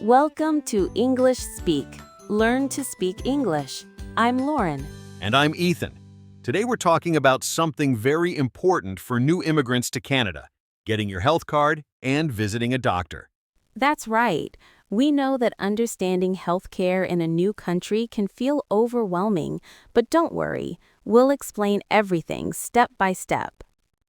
Welcome to English Speak. Learn to speak English. I'm Lauren. And I'm Ethan. Today we're talking about something very important for new immigrants to Canada, getting your health card and visiting a doctor. That's right. We know that understanding healthcare in a new country can feel overwhelming, but don't worry. We'll explain everything step by step.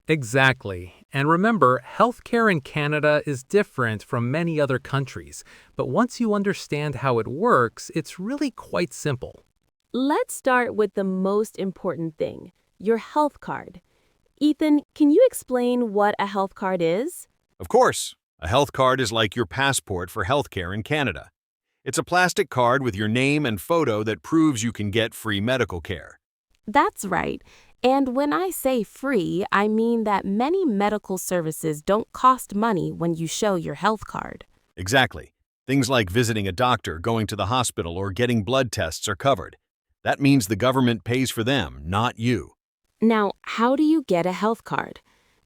Exactly. And remember, healthcare in Canada is different from many other countries, but once you understand how it works, it's really quite simple. Let's start with the most important thing, your health card. Ethan, can you explain what a health card is? Of course, a health card is like your passport for healthcare in Canada. It's a plastic card with your name and photo that proves you can get free medical care. That's right. And when I say free, I mean that many medical services don't cost money when you show your health card. Exactly. Things like visiting a doctor, going to the hospital, or getting blood tests are covered. That means the government pays for them, not you. Now, how do you get a health card?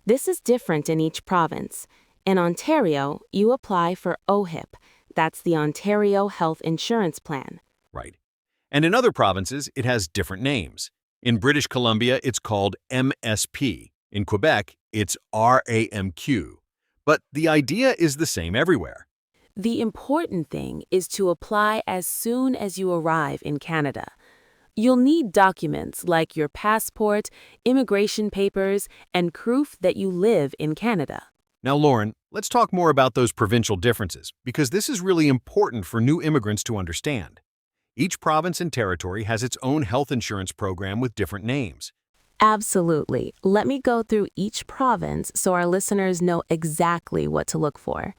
This is different in each province. In Ontario, you apply for OHIP. That's the Ontario Health Insurance Plan. Right. And in other provinces, it has different names. In British Columbia, it's called MSP. In Quebec, it's RAMQ. But the idea is the same everywhere. The important thing is to apply as soon as you arrive in Canada. You'll need documents like your passport, immigration papers, and proof that you live in Canada. Now, Lauren, let's talk more about those provincial differences, because this is really important for new immigrants to understand. Each province and territory has its own health insurance program with different names. Absolutely. Let me go through each province so our listeners know exactly what to look for.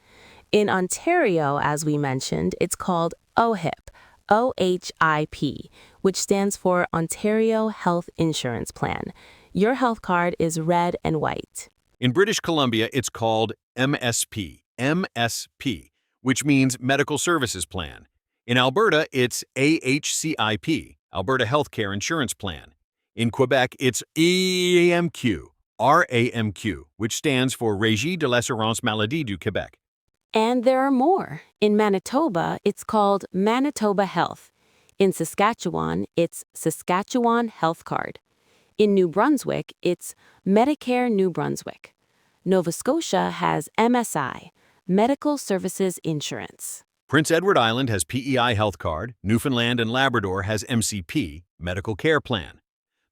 In Ontario, as we mentioned, it's called OHIP, OHIP, which stands for Ontario Health Insurance Plan. Your health card is red and white. In British Columbia, it's called MSP, which means Medical Services Plan. In Alberta, it's AHCIP, Alberta Healthcare Insurance Plan. In Quebec, it's RAMQ, which stands for Régie de l'Assurance Maladie du Québec. And there are more. In Manitoba, it's called Manitoba Health. In Saskatchewan, it's Saskatchewan Health Card. In New Brunswick, it's Medicare New Brunswick. Nova Scotia has MSI, Medical Services Insurance. Prince Edward Island has PEI Health Card, Newfoundland and Labrador has MCP, Medical Care Plan.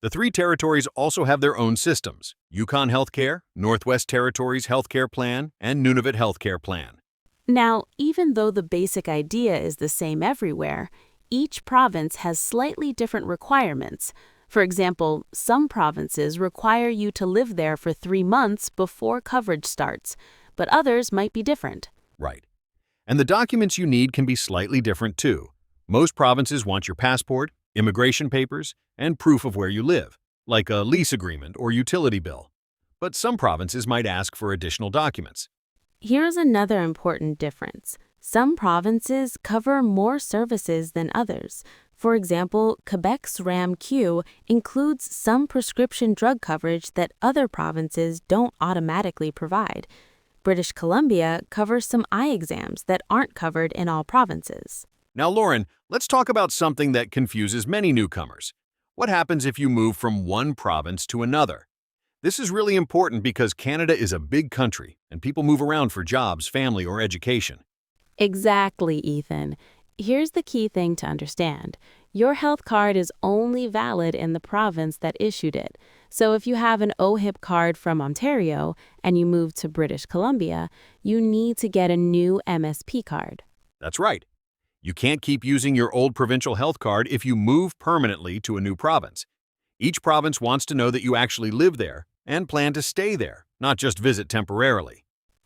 The three territories also have their own systems, Yukon Healthcare, Northwest Territories Healthcare Plan, and Nunavut Healthcare Plan. Now, even though the basic idea is the same everywhere, each province has slightly different requirements. For example, some provinces require you to live there for 3 months before coverage starts, but others might be different. Right. And the documents you need can be slightly different too. Most provinces want your passport, immigration papers, and proof of where you live, like a lease agreement or utility bill. But some provinces might ask for additional documents. Here's another important difference. Some provinces cover more services than others. For example, Quebec's RAMQ includes some prescription drug coverage that other provinces don't automatically provide. British Columbia covers some eye exams that aren't covered in all provinces. Now, Lauren, let's talk about something that confuses many newcomers. What happens if you move from one province to another? This is really important because Canada is a big country and people move around for jobs, family, or education. Exactly, Ethan. Here's the key thing to understand. Your health card is only valid in the province that issued it. So if you have an OHIP card from Ontario and you move to British Columbia, you need to get a new MSP card. That's right. You can't keep using your old provincial health card if you move permanently to a new province. Each province wants to know that you actually live there and plan to stay there, not just visit temporarily.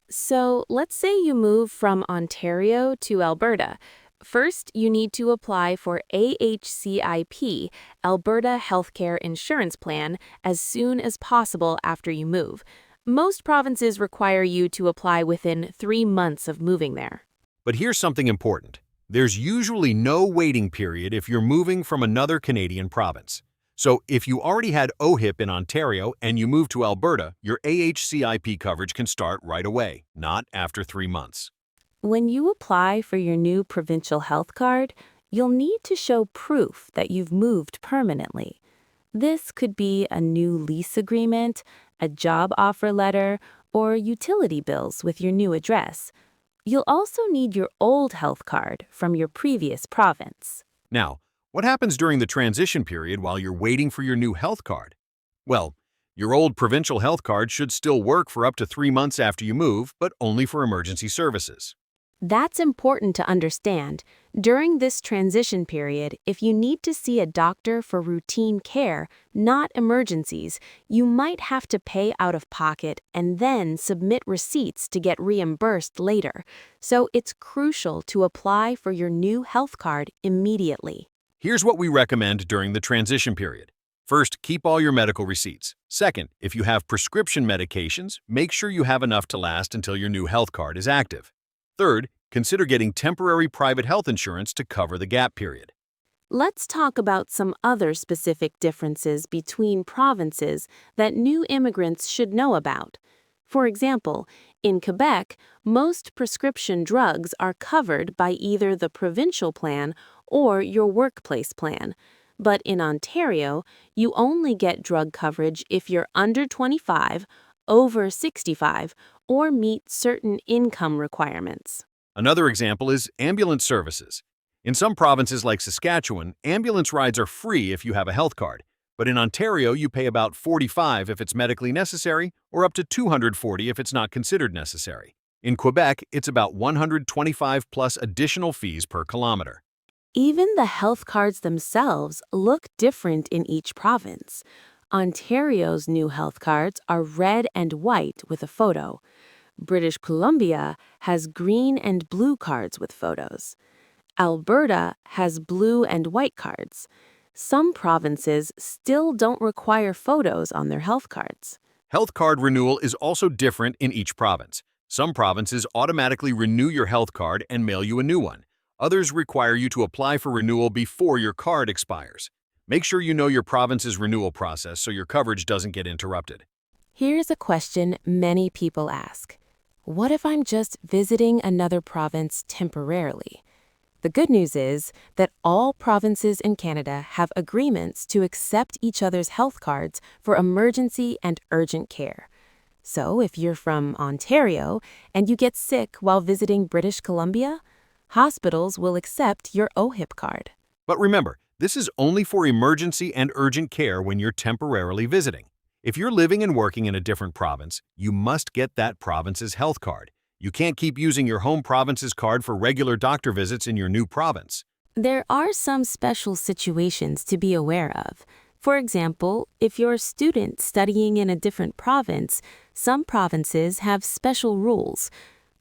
So let's say you move from Ontario to Alberta. First, you need to apply for AHCIP, Alberta Healthcare Insurance Plan, as soon as possible after you move. Most provinces require you to apply within 3 months of moving there. But here's something important. There's usually no waiting period if you're moving from another Canadian province. So if you already had OHIP in Ontario and you move to Alberta, your AHCIP coverage can start right away, not after 3 months. When you apply for your new provincial health card, you'll need to show proof that you've moved permanently. This could be a new lease agreement, a job offer letter, or utility bills with your new address. You'll also need your old health card from your previous province. Now, what happens during the transition period while you're waiting for your new health card? Well, your old provincial health card should still work for up to 3 months after you move, but only for emergency services. That's important to understand. During this transition period, if you need to see a doctor for routine care, not emergencies, you might have to pay out of pocket and then submit receipts to get reimbursed later. So it's crucial to apply for your new health card immediately. Here's what we recommend during the transition period. First, keep all your medical receipts. Second, if you have prescription medications, make sure you have enough to last until your new health card is active. Third, consider getting temporary private health insurance to cover the gap period. Let's talk about some other specific differences between provinces that new immigrants should know about. For example, in Quebec, most prescription drugs are covered by either the provincial plan or your workplace plan. But in Ontario, you only get drug coverage if you're under 25, over 65, or meet certain income requirements. Another example is ambulance services. In some provinces like Saskatchewan, ambulance rides are free if you have a health card, but in Ontario you pay about $45 if it's medically necessary or up to $240 if it's not considered necessary. In Quebec, it's about $125 plus additional fees per kilometer. Even the health cards themselves look different in each province. Ontario's new health cards are red and white with a photo. British Columbia has green and blue cards with photos. Alberta has blue and white cards. Some provinces still don't require photos on their health cards. Health card renewal is also different in each province. Some provinces automatically renew your health card and mail you a new one. Others require you to apply for renewal before your card expires. Make sure you know your province's renewal process so your coverage doesn't get interrupted. Here's a question many people ask. What if I'm just visiting another province temporarily? The good news is that all provinces in Canada have agreements to accept each other's health cards for emergency and urgent care. So if you're from Ontario and you get sick while visiting British Columbia, hospitals will accept your OHIP card. But remember, this is only for emergency and urgent care when you're temporarily visiting. If you're living and working in a different province, you must get that province's health card. You can't keep using your home province's card for regular doctor visits in your new province. There are some special situations to be aware of. For example, if you're a student studying in a different province, some provinces have special rules.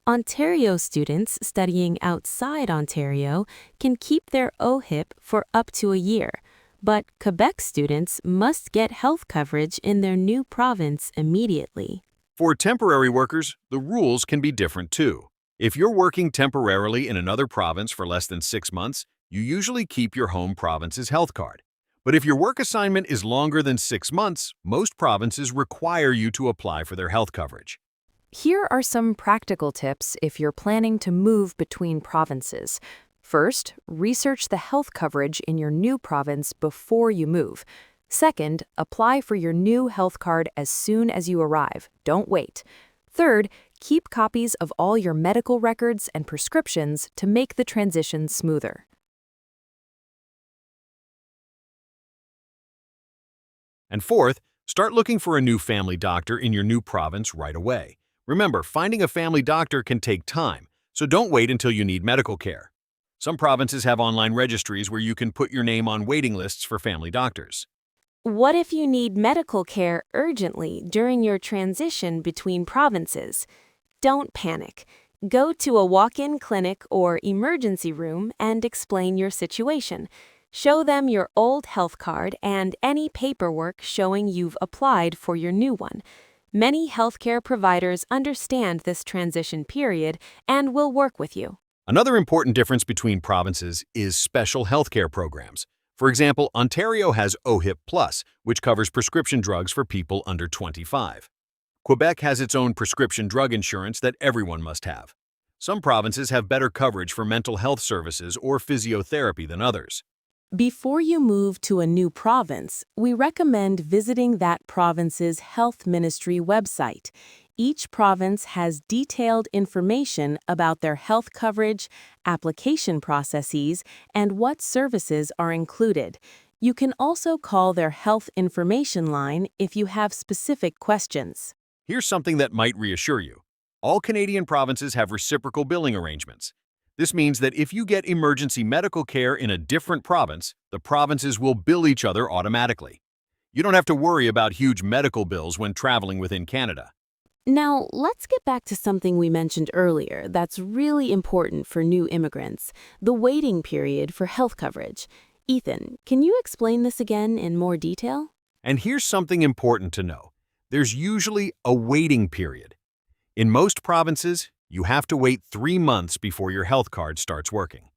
Ontario students studying outside Ontario can keep their OHIP for up to a year, but Quebec students must get health coverage in their new province immediately. For temporary workers, the rules can be different too. If you're working temporarily in another province for less than 6 months, you usually keep your home province's health card. But if your work assignment is longer than 6 months, most provinces require you to apply for their health coverage. Here are some practical tips if you're planning to move between provinces. First, research the health coverage in your new province before you move. Second, apply for your new health card as soon as you arrive. Don't wait. Third, keep copies of all your medical records and prescriptions to make the transition smoother. And fourth, start looking for a new family doctor in your new province right away. Remember, finding a family doctor can take time, so don't wait until you need medical care. Some provinces have online registries where you can put your name on waiting lists for family doctors. What if you need medical care urgently during your transition between provinces? Don't panic. Go to a walk-in clinic or emergency room and explain your situation. Show them your old health card and any paperwork showing you've applied for your new one. Many healthcare providers understand this transition period and will work with you. Another important difference between provinces is special healthcare programs. For example, Ontario has OHIP Plus, which covers prescription drugs for people under 25. Quebec has its own prescription drug insurance that everyone must have. Some provinces have better coverage for mental health services or physiotherapy than others. Before you move to a new province, we recommend visiting that province's health ministry website. Each province has detailed information about their health coverage, application processes, and what services are included. You can also call their health information line if you have specific questions. Here's something that might reassure you. All Canadian provinces have reciprocal billing arrangements. This means that if you get emergency medical care in a different province, the provinces will bill each other automatically. You don't have to worry about huge medical bills when traveling within Canada. Now, let's get back to something we mentioned earlier that's really important for new immigrants, the waiting period for health coverage. Ethan, can you explain this again in more detail? And here's something important to know. There's usually a waiting period. In most provinces, you have to wait 3 months before your health card starts working.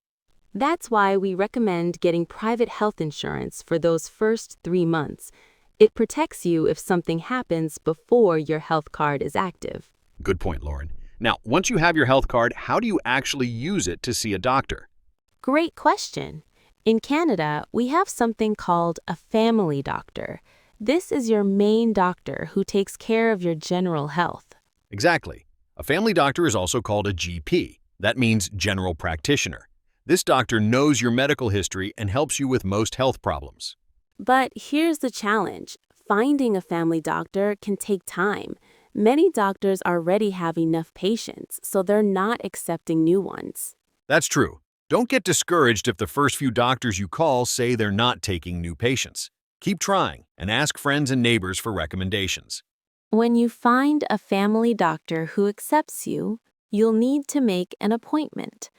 That's why we recommend getting private health insurance for those first 3 months. It protects you if something happens before your health card is active. Good point, Lauren. Now, once you have your health card, how do you actually use it to see a doctor? Great question. In Canada, we have something called a family doctor. This is your main doctor who takes care of your general health. Exactly. A family doctor is also called a GP. That means general practitioner. This doctor knows your medical history and helps you with most health problems. But here's the challenge. Finding a family doctor can take time. Many doctors already have enough patients, so they're not accepting new ones. That's true. Don't get discouraged if the first few doctors you call say they're not taking new patients. Keep trying and ask friends and neighbors for recommendations. When you find a family doctor who accepts you, you'll need to make an appointment.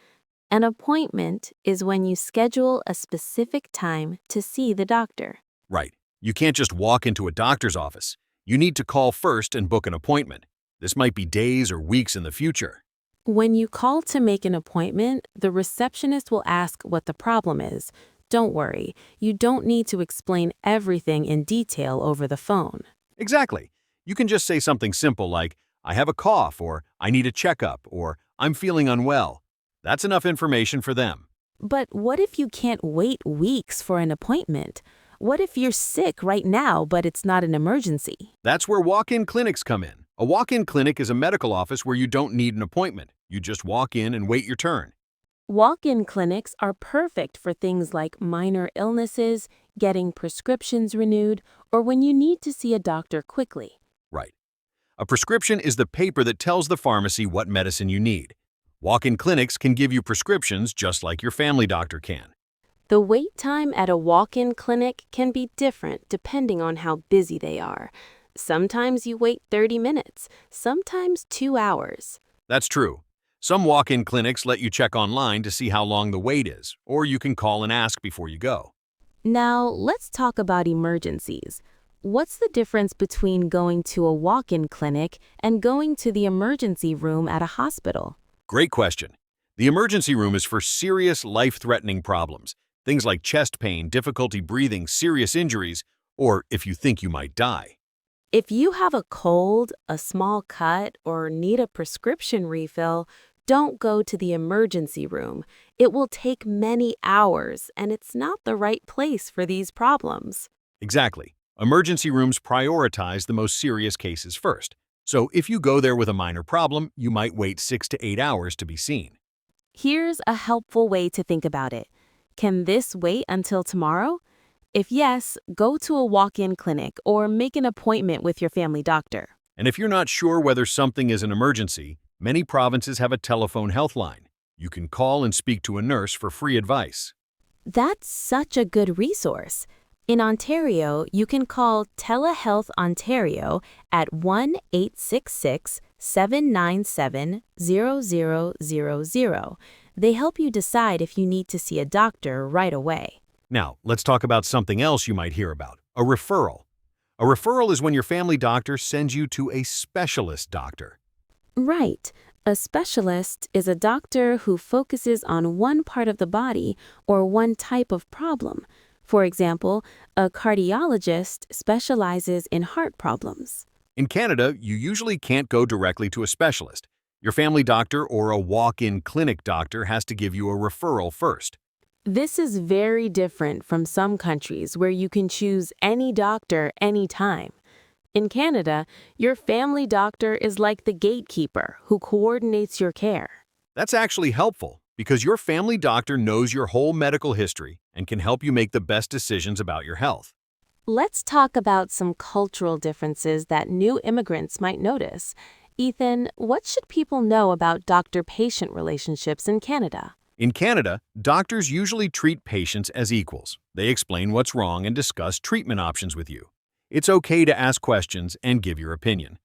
An appointment is when you schedule a specific time to see the doctor. Right. You can't just walk into a doctor's office. You need to call first and book an appointment. This might be days or weeks in the future. When you call to make an appointment, the receptionist will ask what the problem is. Don't worry, you don't need to explain everything in detail over the phone. Exactly. You can just say something simple like, I have a cough, or I need a checkup, or I'm feeling unwell. That's enough information for them. But what if you can't wait weeks for an appointment? What if you're sick right now, but it's not an emergency? That's where walk-in clinics come in. A walk-in clinic is a medical office where you don't need an appointment. You just walk in and wait your turn. Walk-in clinics are perfect for things like minor illnesses, getting prescriptions renewed, or when you need to see a doctor quickly. Right. A prescription is the paper that tells the pharmacy what medicine you need. Walk-in clinics can give you prescriptions just like your family doctor can. The wait time at a walk-in clinic can be different depending on how busy they are. Sometimes you wait 30 minutes, sometimes 2 hours. That's true. Some walk-in clinics let you check online to see how long the wait is, or you can call and ask before you go. Now, let's talk about emergencies. What's the difference between going to a walk-in clinic and going to the emergency room at a hospital? Great question. The emergency room is for serious, life-threatening problems, things like chest pain, difficulty breathing, serious injuries, or if you think you might die. If you have a cold, a small cut, or need a prescription refill, don't go to the emergency room. It will take many hours, and it's not the right place for these problems. Exactly. Emergency rooms prioritize the most serious cases first. So if you go there with a minor problem, you might wait 6 to 8 hours to be seen. Here's a helpful way to think about it. Can this wait until tomorrow? If yes, go to a walk-in clinic or make an appointment with your family doctor. And if you're not sure whether something is an emergency, many provinces have a telephone health line. You can call and speak to a nurse for free advice. That's such a good resource. In Ontario, you can call Telehealth Ontario at 1-866-797-0000. They help you decide if you need to see a doctor right away. Now, let's talk about something else you might hear about, a referral. A referral is when your family doctor sends you to a specialist doctor. Right. A specialist is a doctor who focuses on one part of the body or one type of problem. For example, a cardiologist specializes in heart problems. In Canada, you usually can't go directly to a specialist. Your family doctor or a walk-in clinic doctor has to give you a referral first. This is very different from some countries where you can choose any doctor anytime. In Canada, your family doctor is like the gatekeeper who coordinates your care. That's actually helpful because your family doctor knows your whole medical history and can help you make the best decisions about your health. Let's talk about some cultural differences that new immigrants might notice. Ethan, what should people know about doctor-patient relationships in Canada? In Canada, doctors usually treat patients as equals. They explain what's wrong and discuss treatment options with you. It's okay to ask questions and give your opinion.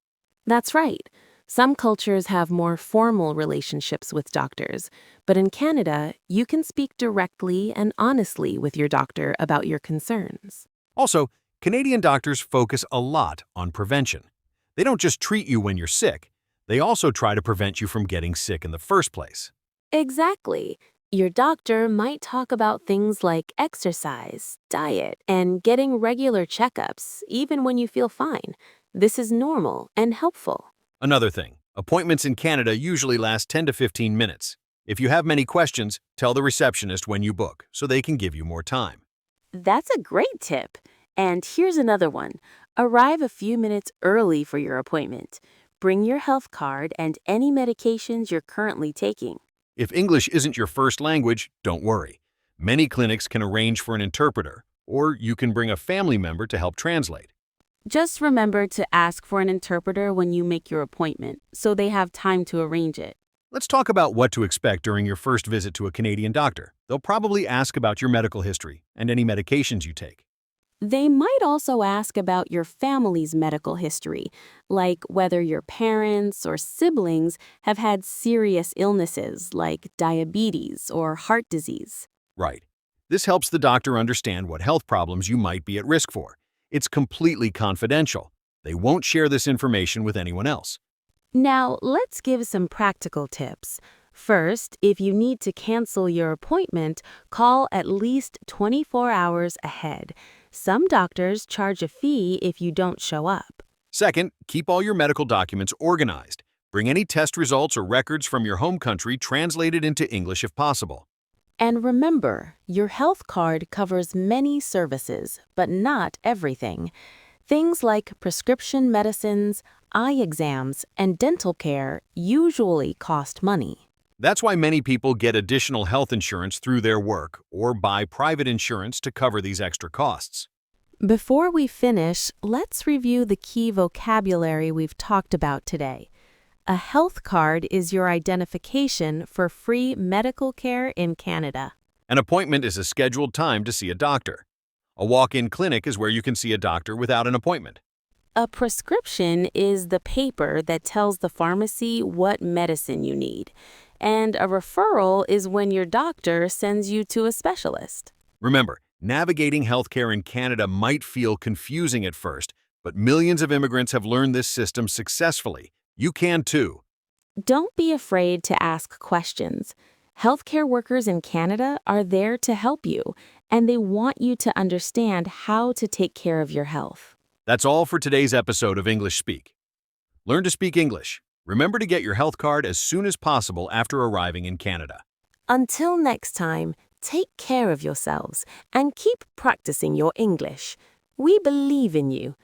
That's right. Some cultures have more formal relationships with doctors, but in Canada, you can speak directly and honestly with your doctor about your concerns. Also, Canadian doctors focus a lot on prevention. They don't just treat you when you're sick, they also try to prevent you from getting sick in the first place. Exactly. Your doctor might talk about things like exercise, diet, and getting regular checkups, even when you feel fine. This is normal and helpful. Another thing, appointments in Canada usually last 10 to 15 minutes. If you have many questions, tell the receptionist when you book so they can give you more time. That's a great tip. And here's another one. Arrive a few minutes early for your appointment. Bring your health card and any medications you're currently taking. If English isn't your first language, don't worry. Many clinics can arrange for an interpreter, or you can bring a family member to help translate. Just remember to ask for an interpreter when you make your appointment, so they have time to arrange it. Let's talk about what to expect during your first visit to a Canadian doctor. They'll probably ask about your medical history and any medications you take. They might also ask about your family's medical history, like whether your parents or siblings have had serious illnesses like diabetes or heart disease. Right. This helps the doctor understand what health problems you might be at risk for. It's completely confidential. They won't share this information with anyone else. Now, let's give some practical tips. First, if you need to cancel your appointment, call at least 24 hours ahead. Some doctors charge a fee if you don't show up. Second, keep all your medical documents organized. Bring any test results or records from your home country translated into English if possible. And remember, your health card covers many services, but not everything. Things like prescription medicines, eye exams, and dental care usually cost money. That's why many people get additional health insurance through their work or buy private insurance to cover these extra costs. Before we finish, let's review the key vocabulary we've talked about today. A health card is your identification for free medical care in Canada. An appointment is a scheduled time to see a doctor. A walk-in clinic is where you can see a doctor without an appointment. A prescription is the paper that tells the pharmacy what medicine you need. And a referral is when your doctor sends you to a specialist. Remember, navigating healthcare in Canada might feel confusing at first, but millions of immigrants have learned this system successfully. You can too. Don't be afraid to ask questions. Healthcare workers in Canada are there to help you, and they want you to understand how to take care of your health. That's all for today's episode of English Speak. Learn to speak English. Remember to get your health card as soon as possible after arriving in Canada. Until next time, take care of yourselves and keep practicing your English. We believe in you.